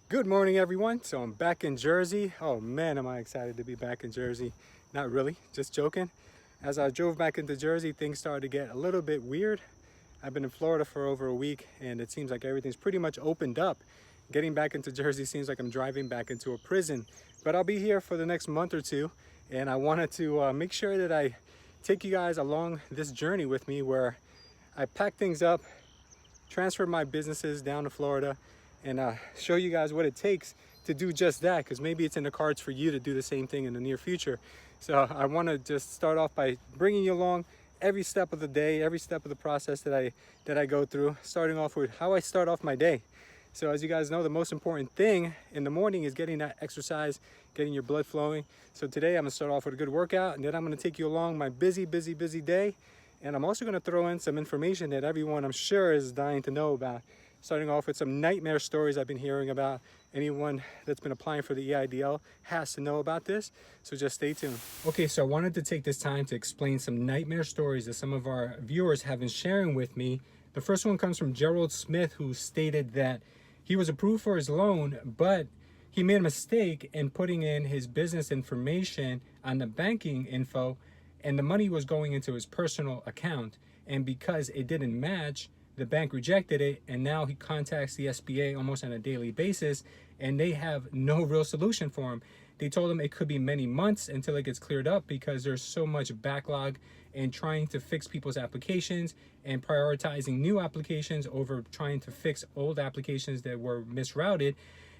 Good morning, everyone. So I'm back in Jersey. Oh man, am I excited to be back in Jersey. Not really, just joking. As I drove back into Jersey, things started to get a little bit weird. I've been in Florida for over a week and it seems like everything's pretty much opened up. Getting back into Jersey seems like I'm driving back into a prison, but I'll be here for the next month or two. And I wanted to make sure that I take you guys along this journey with me where I pack things up, transfer my businesses down to Florida, and show you guys what it takes to do just that, because maybe it's in the cards for you to do the same thing in the near future. So I want to just start off by bringing you along every step of the day, every step of the process that I go through, starting off with how I start off my day. So as you guys know, the most important thing in the morning is getting that exercise, getting your blood flowing. So today I'm gonna start off with a good workout, and then I'm gonna take you along my busy day. And I'm also gonna throw in some information that everyone I'm sure is dying to know about. Starting off with some nightmare stories I've been hearing about. Anyone that's been applying for the EIDL has to know about this, so just stay tuned. Okay, so I wanted to take this time to explain some nightmare stories that some of our viewers have been sharing with me. The first one comes from Gerald Smith, who stated that he was approved for his loan, but he made a mistake in putting in his business information on the banking info, and the money was going into his personal account. And because it didn't match, the bank rejected it, and now he contacts the SBA almost on a daily basis, and they have no real solution for him. They told him it could be many months until it gets cleared up because there's so much backlog in trying to fix people's applications and prioritizing new applications over trying to fix old applications that were misrouted.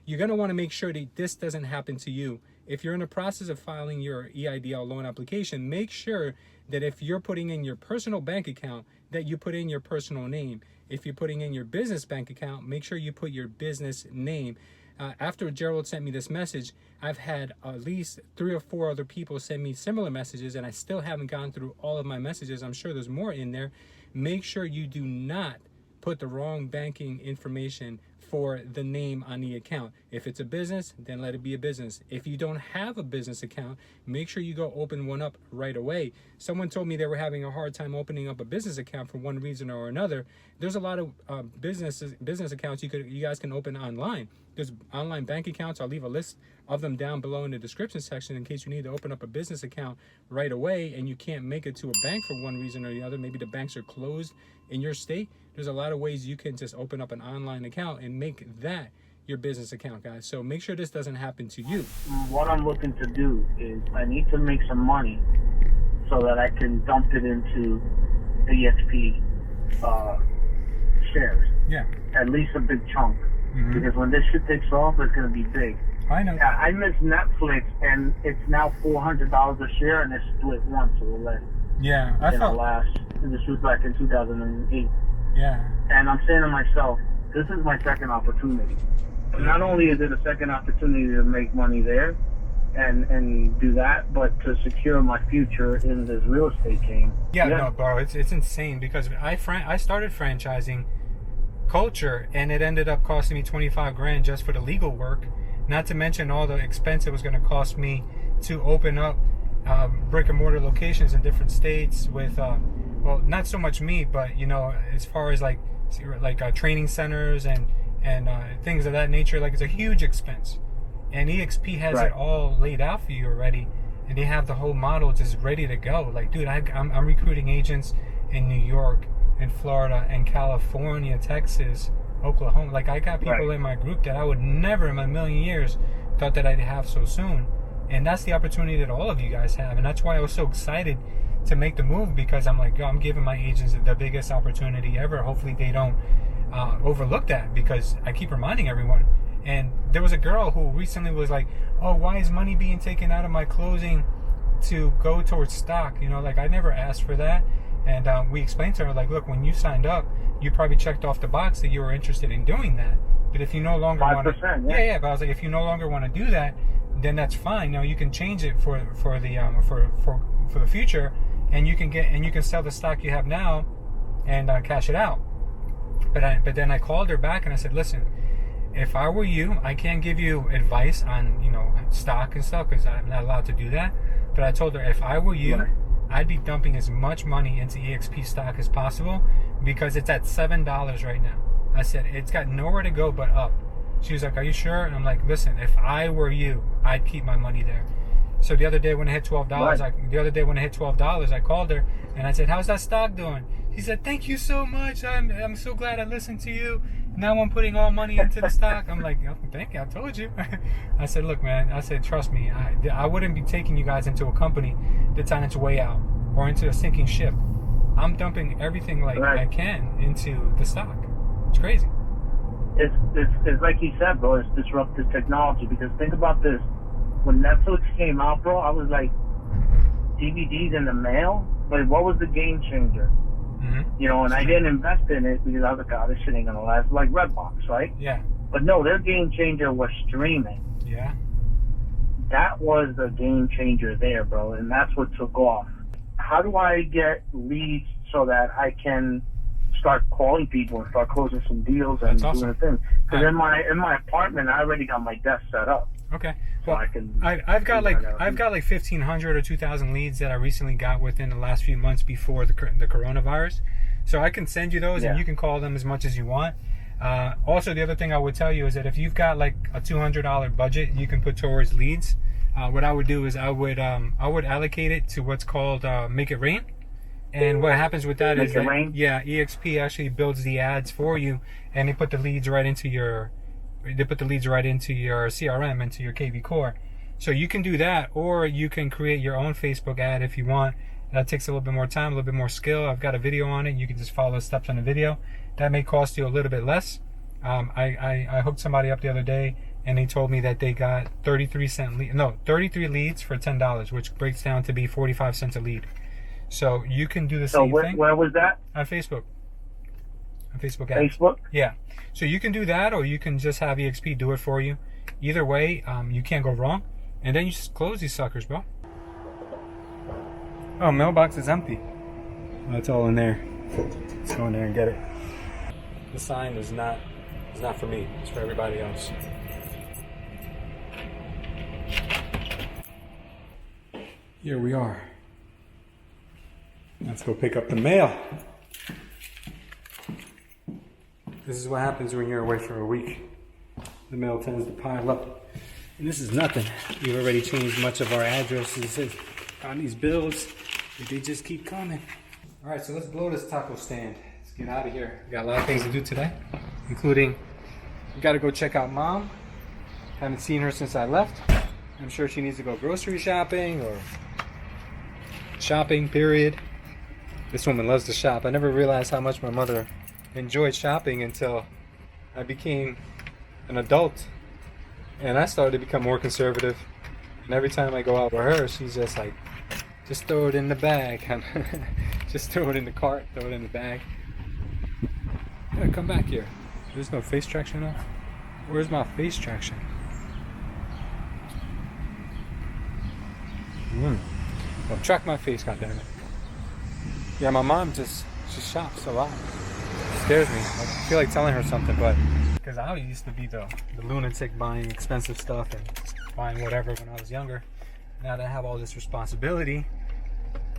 You're going to want to make sure that this doesn't happen to you. If you're in the process of filing your EIDL loan application, make sure that if you're putting in your personal bank account, that you put in your personal name. If you're putting in your business bank account, make sure you put your business name. After Gerald sent me this message, I've had at least 3 or 4 other people send me similar messages, and I still haven't gone through all of my messages. I'm sure there's more in there. Make sure you do not put the wrong banking information for the name on the account. If it's a business, then let it be a business. If you don't have a business account, make sure you go open one up right away. Someone told me they were having a hard time opening up a business account for one reason or another. There's a lot of business accounts you guys can open online. There's online bank accounts. I'll leave a list of them down below in the description section in case you need to open up a business account right away and you can't make it to a bank for one reason or the other. Maybe the banks are closed in your state. There's a lot of ways you can just open up an online account and make that your business account, guys. So make sure this doesn't happen to you. What I'm looking to do is I need to make some money so that I can dump it into EXP shares. Yeah. At least a big chunk. Mm-hmm. Because when this shit takes off, it's going to be big. I know. I missed Netflix, and it's now $400 a share, and it's split once already. Yeah. This was back in 2008. Yeah. And I'm saying to myself, this is my second opportunity. Not only is it a second opportunity to make money there and do that, but to secure my future in this real estate game. Yeah. No, bro, it's insane because I started franchising Culture, and it ended up costing me 25 grand just for the legal work, not to mention all the expense it was going to cost me to open up brick and mortar locations in different states with well, not so much me, but you know, as far as like training centers and things of that nature. Like, it's a huge expense, and EXP has it all laid out for you already, and they have the whole model just ready to go. Like, dude, I'm recruiting agents in New York, in Florida, and California, Texas, Oklahoma. Like, I got people in my group that I would never in my million years thought that I'd have so soon. And that's the opportunity that all of you guys have. And that's why I was so excited to make the move, because I'm like, yo, I'm giving my agents the biggest opportunity ever. Hopefully they don't overlook that, because I keep reminding everyone. And there was a girl who recently was like, oh, why is money being taken out of my closing to go towards stock? You know, like, I never asked for that. And we explained to her, like, look, when you signed up, you probably checked off the box that you were interested in doing that. But if you no longer want to, but I was like, if you no longer want to do that, then that's fine. You know, you can change it for the future, and you can sell the stock you have now and cash it out. But then I called her back and I said, listen, if I were you, I can't give you advice on, you know, stock and stuff, because I'm not allowed to do that. But I told her, if I were you, I'd be dumping as much money into EXP stock as possible, because it's at $7 right now. I said it's got nowhere to go but up. She was like, are you sure? And I'm like, listen, if I were you, I'd keep my money there. So the other day when it hit $12, I called her and I said, how's that stock doing? She said, thank you so much. I'm so glad I listened to you. Now I'm putting all money into the stock. I'm like, oh, thank you. I told you. I said, look, man. I said, trust me. I wouldn't be taking you guys into a company that's on its way out or into a sinking ship. I'm dumping everything I can into the stock. It's crazy. It's like you said, bro. It's disruptive technology. Because think about this. When Netflix came out, bro, I was like, DVDs in the mail? Like, what was the game changer? Mm-hmm. You know, and I didn't invest in it because I was like, oh, this shit ain't gonna last. Like Redbox, right? Yeah. But no, their game changer was streaming. Yeah. That was the game changer there, bro, and that's what took off. How do I get leads so that I can start calling people and start closing some deals and doing things? Because in my apartment, I already got my desk set up. Okay. So well, I've got like 1,500 or 2,000 leads that I recently got within the last few months before the coronavirus. So I can send you those and you can call them as much as you want. Also, the other thing I would tell you is that if you've got like a $200 budget you can put towards leads, what I would do is I would allocate it to what's called Make It Rain. And what happens with that is that, EXP actually builds the ads for you, and they put the leads right into your CRM, into your KV Core. So you can do that, or you can create your own Facebook ad if you want. That takes a little bit more time, a little bit more skill. I've got a video on it. You can just follow the steps on the video. That may cost you a little bit less. I hooked somebody up the other day, and they told me that they got 33 leads for $10, which breaks down to be 45 cents a lead. So you can do the same thing. Where was that? On Facebook. On Facebook ads. Facebook? Yeah. So you can do that, or you can just have EXP do it for you. Either way, you can't go wrong. And then you just close these suckers, bro. Oh, mailbox is empty. That's all in there. Let's go in there and get it. The sign is not for me. It's for everybody else. Here we are. Let's go pick up the mail. This is what happens when you're away for a week. The mail tends to pile up. And this is nothing. We've already changed much of our addresses on these bills. They just keep coming. All right, so let's blow this taco stand. Let's get out of here. We got a lot of things to do today, including we got to go check out Mom. Haven't seen her since I left. I'm sure she needs to go grocery shopping or shopping, period. This woman loves to shop. I never realized how much my mother enjoyed shopping until I became an adult. And I started to become more conservative. And every time I go out with her, she's just like, just throw it in the bag. Just throw it in the cart, throw it in the bag. Yeah, come back here. There's no face traction now. Where's my face traction? Well, track my face, goddammit. Yeah, my mom she shops a lot. It scares me. I feel like telling her something, but because I used to be the lunatic buying expensive stuff and buying whatever when I was younger. Now that I have all this responsibility,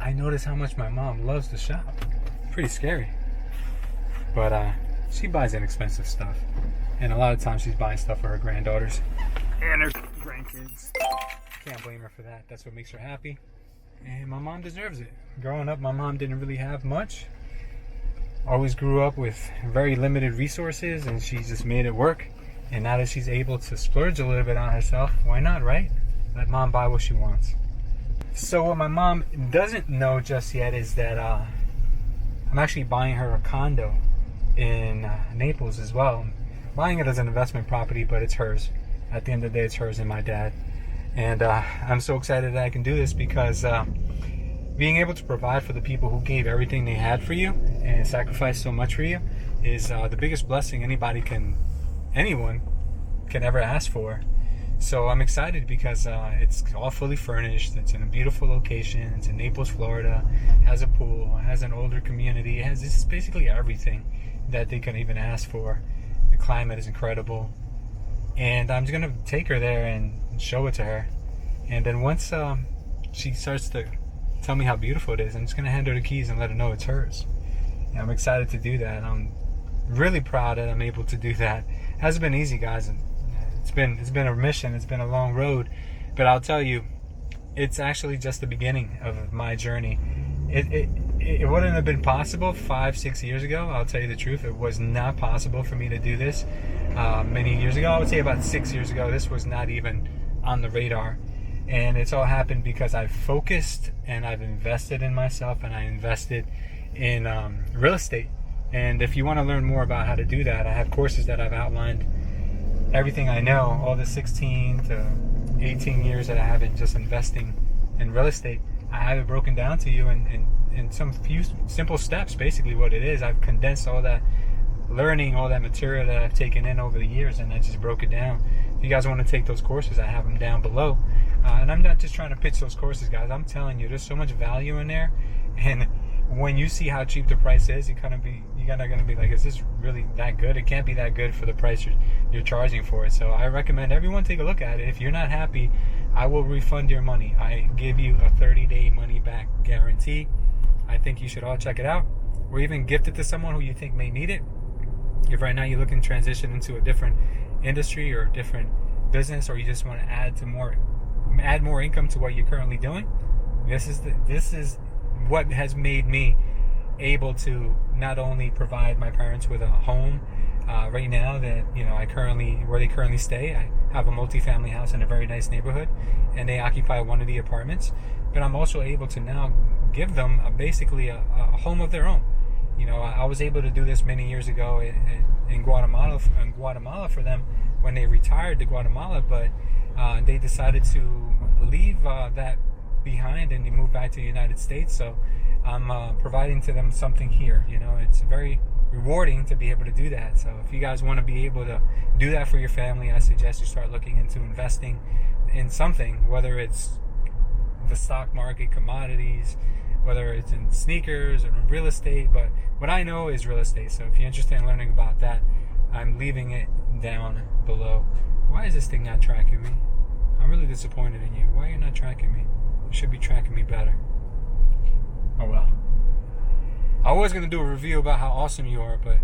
I notice how much my mom loves to shop. It's pretty scary. But she buys inexpensive stuff. And a lot of times she's buying stuff for her granddaughters and her grandkids. Can't blame her for that. That's what makes her happy. And my mom deserves it. Growing up, my mom didn't really have much. Always grew up with very limited resources, and she just made it work. And now that she's able to splurge a little bit on herself, why not, right? Let mom buy what she wants. So what my mom doesn't know just yet is that I'm actually buying her a condo in Naples as well. I'm buying it as an investment property, but it's hers. At the end of the day, it's hers and my dad. And I'm so excited that I can do this because being able to provide for the people who gave everything they had for you and sacrificed so much for you is the biggest blessing anyone can ever ask for. So I'm excited because it's all fully furnished. It's in a beautiful location. It's in Naples, Florida. It has a pool. It has an older community. It has basically everything that they can even ask for. The climate is incredible. And I'm just going to take her there and show it to her. And then once she starts to tell me how beautiful it is, I'm just going to hand her the keys and let her know it's hers. And I'm excited to do that. I'm really proud that I'm able to do that. hasn't been easy, guys. It's been a mission. It's been a long road, but I'll tell you, it's actually just the beginning of my journey. It wouldn't have been possible 5-6 years ago. I'll tell you the truth. It was not possible for me to do this many years ago. I would say about 6 years ago. This was not even on the radar. And it's all happened because I've focused and I've invested in myself, and I invested in real estate. And if you want to learn more about how to do that, I have courses that I've outlined everything I know, all the 16 to 18 years that I have in just investing in real estate. I have it broken down to you in some few simple steps. Basically what it is, I've condensed all that learning, all that material that I've taken in over the years, and I just broke it down. If you guys want to take those courses, I have them down below. And I'm not just trying to pitch those courses, guys. I'm telling you, there's so much value in there. And when you see how cheap the price is, you're gonna be like, is this really that good? It can't be that good for the price you're charging for it. So I recommend everyone take a look at it. If you're not happy, I will refund your money. I give you a 30-day money back guarantee. I think you should all check it out, or even gift it to someone who you think may need it. If right now you're looking to transition into a different industry or a different business, or you just want to add more income to what you're currently doing, this is what has made me able to not only provide my parents with a home right now that where they currently stay. I have a multi-family house in a very nice neighborhood, and they occupy one of the apartments. But I'm also able to now give them basically a home of their own. I was able to do this many years ago in Guatemala for them when they retired to Guatemala, but they decided to leave that behind and they moved back to the United States. So I'm providing to them something here. It's very rewarding to be able to do that. So if you guys want to be able to do that for your family, I suggest you start looking into investing in something, whether it's the stock market, commodities, whether it's in sneakers or in real estate. But what I know is real estate. So if you're interested in learning about that, I'm leaving it down below. Why is this thing not tracking me? I'm really disappointed in you. Why are you not tracking me? You should be tracking me better. Oh well. I was going to do a review about how awesome you are, but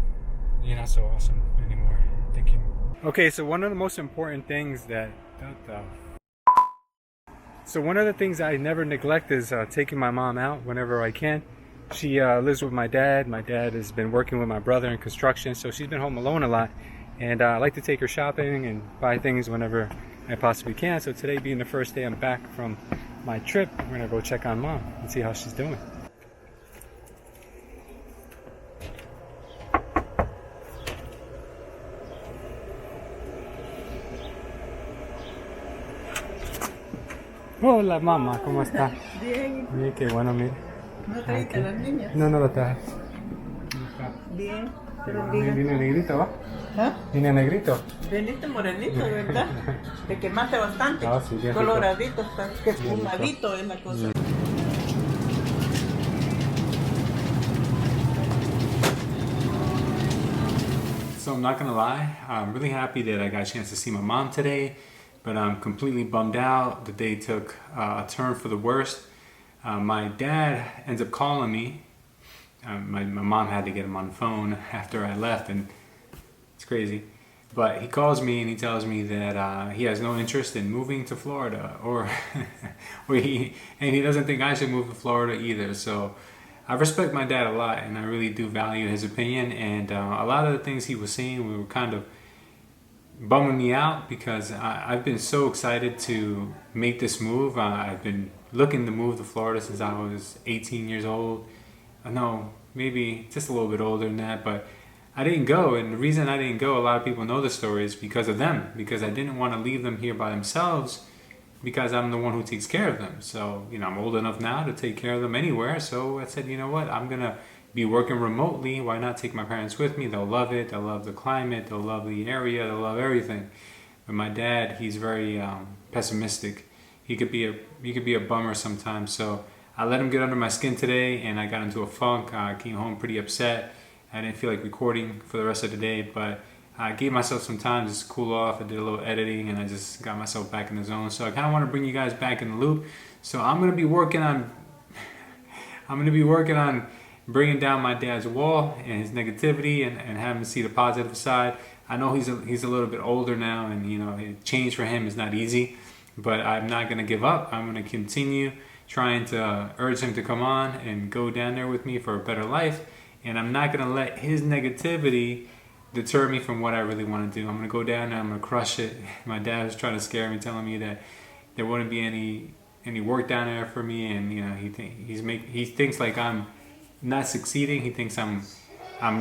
you're not so awesome anymore. Thank you. Okay, so one of the most important things So one of the things I never neglect is taking my mom out whenever I can. She lives with my dad. My dad has been working with my brother in construction, so she's been home alone a lot. And I like to take her shopping and buy things whenever I possibly can. So today being the first day I'm back from my trip, we're going to go check on Mom and see how she's doing. Hola mamá, ¿cómo está? Bien. Bien, qué bueno, mire. ¿No trajiste a las niñas? No lo traje. Bien. Pero diga. Vine negrito, ¿va? ¿Ah? Vine negrito. Veniste morenito, ¿verdad? Te quemaste bastante. Ah, sí, bien coloradito, está, que espumadito es la cosa. So I'm not gonna lie, I'm really happy that I got a chance to see my mom today, but I'm completely bummed out. The day took a turn for the worst. My dad ends up calling me. My mom had to get him on the phone after I left, and it's crazy. But he calls me and he tells me that he has no interest in moving to Florida, or he doesn't think I should move to Florida either. So I respect my dad a lot, and I really do value his opinion. And a lot of the things he was saying were kind of bumming me out, because I've been so excited to make this move. I've been looking to move to Florida since I was 18 years old. No, maybe just a little bit older than that, but I didn't go. And the reason I didn't go, a lot of people know the story, is because of them, because I didn't want to leave them here by themselves, because I'm the one who takes care of them. So, I'm old enough now to take care of them anywhere. So I said, you know what, I'm going to be working remotely. Why not take my parents with me? They'll love it. They'll love the climate. They'll love the area. They'll love everything. But my dad, he's very pessimistic. He could be a bummer sometimes. So I let him get under my skin today, and I got into a funk. I came home pretty upset. I didn't feel like recording for the rest of the day, but I gave myself some time to just cool off. I did a little editing, and I just got myself back in the zone. So I kind of want to bring you guys back in the loop. So I'm going to be working on bringing down my dad's wall and his negativity, and having him see the positive side. I know he's a little bit older now, and you know, change for him is not easy, but I'm not gonna give up. I'm gonna continue trying to urge him to come on and go down there with me for a better life, and I'm not gonna let his negativity deter me from what I really want to do. I'm gonna go down there, I'm gonna crush it. My dad was trying to scare me, telling me that there wouldn't be any work down there for me, and you know, he thinks like I'm not succeeding. He thinks I'm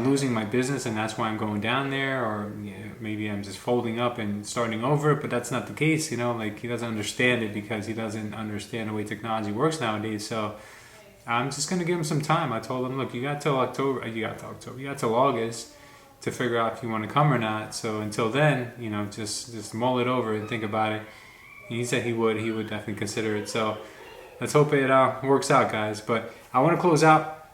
losing my business, and that's why I'm going down there, or you know, maybe I'm just folding up and starting over. But that's not the case, you know. Like, he doesn't understand it because he doesn't understand the way technology works nowadays. So I'm just gonna give him some time. I told him, look, you got till August to figure out if you want to come or not. So until then, you know, just mull it over and think about it. And he said he would definitely consider it. So let's hope it works out, guys. But I want to close out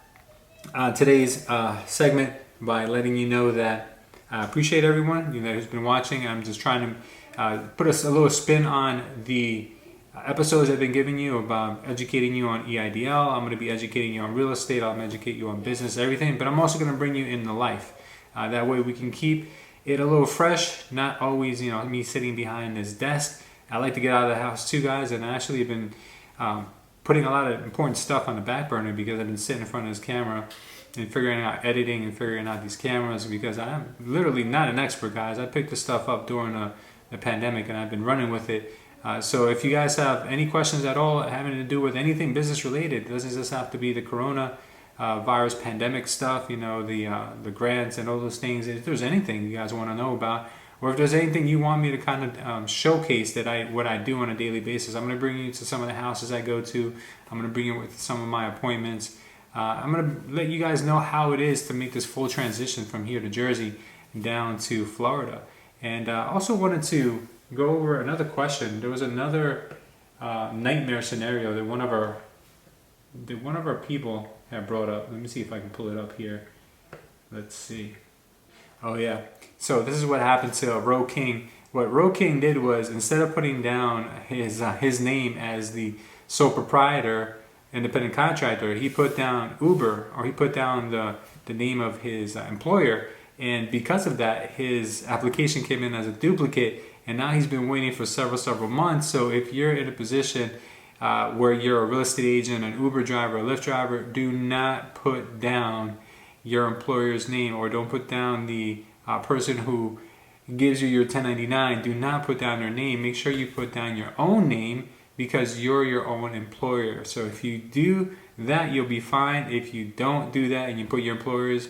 today's segment by letting you know that I appreciate everyone, you know, who's been watching. I'm just trying to put a little spin on the episodes I've been giving you about educating you on EIDL. I'm going to be educating you on real estate. I'm going to educate you on business, everything. But I'm also going to bring you into life. That way we can keep it a little fresh, not always, you know, me sitting behind this desk. I like to get out of the house too, guys, and I actually have been putting a lot of important stuff on the back burner because I've been sitting in front of this camera and figuring out editing and figuring out these cameras, because I'm literally not an expert, guys. I picked this stuff up during the pandemic, and I've been running with it. So if you guys have any questions at all having to do with anything business related, it doesn't just have to be the corona virus pandemic stuff, you know, the grants and all those things. If there's anything you guys want to know about, or if there's anything you want me to kind of showcase what I do on a daily basis, I'm going to bring you to some of the houses I go to. I'm going to bring you with some of my appointments. I'm going to let you guys know how it is to make this full transition from here to Jersey down to Florida. And I also wanted to go over another question. There was another nightmare scenario that one of our people had brought up. Let me see if I can pull it up here. Let's see. Oh yeah. So this is what happened to Ro King. What Ro King did was, instead of putting down his name as the sole proprietor, independent contractor, he put down Uber, or he put down the name of his employer. And because of that, his application came in as a duplicate, and now he's been waiting for several months. So if you're in a position where you're a real estate agent, an Uber driver, a Lyft driver, do not put down your employer's name, or don't put down the person who gives you your 1099. Do not put down their name. Make sure you put down your own name, because you're your own employer. So if you do that, you'll be fine. If you don't do that and you put your employer's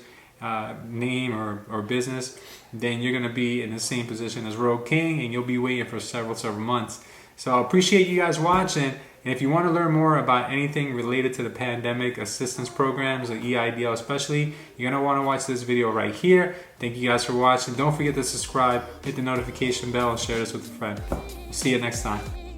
name or business, then you're going to be in the same position as Ro King, and you'll be waiting for several months. So I appreciate you guys watching. And if you want to learn more about anything related to the pandemic assistance programs, like EIDL especially, you're going to want to watch this video right here. Thank you guys for watching. Don't forget to subscribe, hit the notification bell, and share this with a friend. See you next time.